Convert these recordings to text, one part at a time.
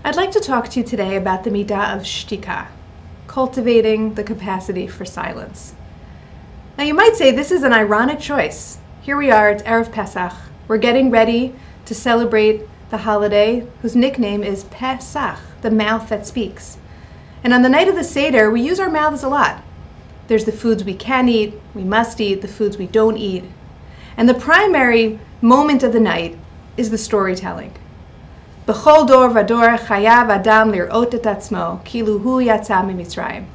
I'd like to talk to you today about the midah of shtika, cultivating the capacity for silence. Now you might say this is an ironic choice. Here we are, it's Erev Pesach. We're getting ready to celebrate the holiday whose nickname is Pesach, the mouth that speaks. And on the night of the Seder, we use our mouths a lot. There's the foods we can eat, we must eat, the foods we don't eat. And the primary moment of the night is the storytelling. B'chol dor v'dor chayav adam lir'ot et atzmo, kilu hu yatsa miMitzrayim.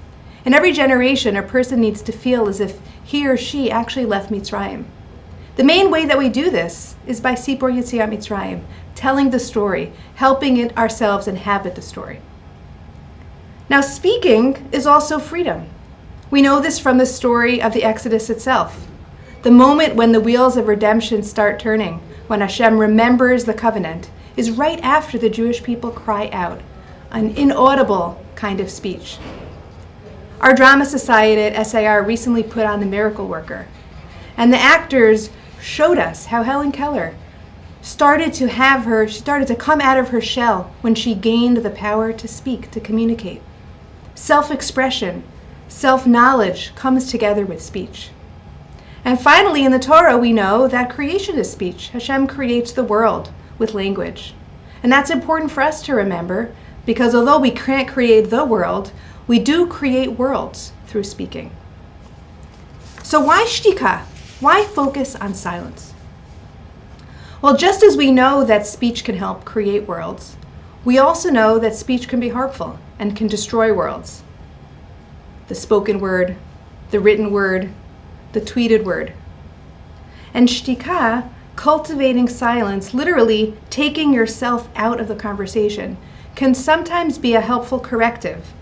In every generation, a person needs to feel as if he or she actually left Mitzrayim. The main way that we do this is by Sipor Yetziat Mitzrayim, telling the story, helping it ourselves inhabit the story. Now, speaking is also freedom. We know this from the story of the Exodus itself. The moment when the wheels of redemption start turning, when Hashem remembers the covenant, is right after the Jewish people cry out, an inaudible kind of speech. Our drama society at SAR recently put on The Miracle Worker, and the actors showed us how Helen Keller started to come out of her shell when she gained the power to speak, to communicate. Self-expression, self-knowledge comes together with speech. And finally, in the Torah, we know that creation is speech. Hashem creates the world with language. And that's important for us to remember, because although we can't create the world, we do create worlds through speaking. So why shtika? Why focus on silence? Well, just as we know that speech can help create worlds, we also know that speech can be harmful and can destroy worlds. The spoken word, the written word, the tweeted word. And shtika, cultivating silence, literally taking yourself out of the conversation, can sometimes be a helpful corrective.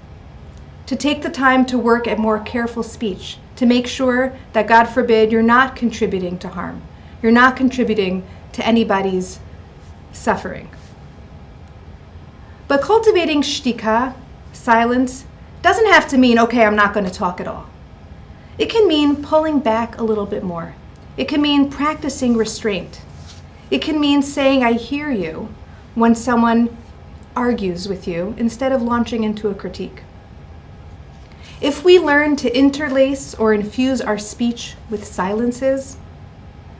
To take the time to work at more careful speech, to make sure that, God forbid, you're not contributing to harm. You're not contributing to anybody's suffering. But cultivating shtika, silence, doesn't have to mean, okay, I'm not going to talk at all. It can mean pulling back a little bit more. It can mean practicing restraint. It can mean saying, I hear you, when someone argues with you, instead of launching into a critique. If we learn to interlace or infuse our speech with silences,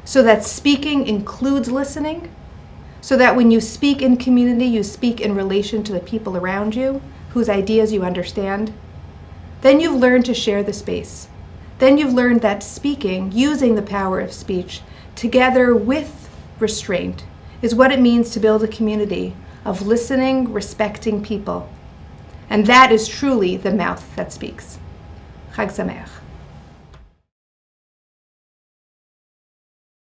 so that speaking includes listening, so that when you speak in community, you speak in relation to the people around you, whose ideas you understand, then you've learned to share the space. Then you've learned that speaking, using the power of speech, together with restraint, is what it means to build a community of listening, respecting people. And that is truly the mouth that speaks. Chag Sameach.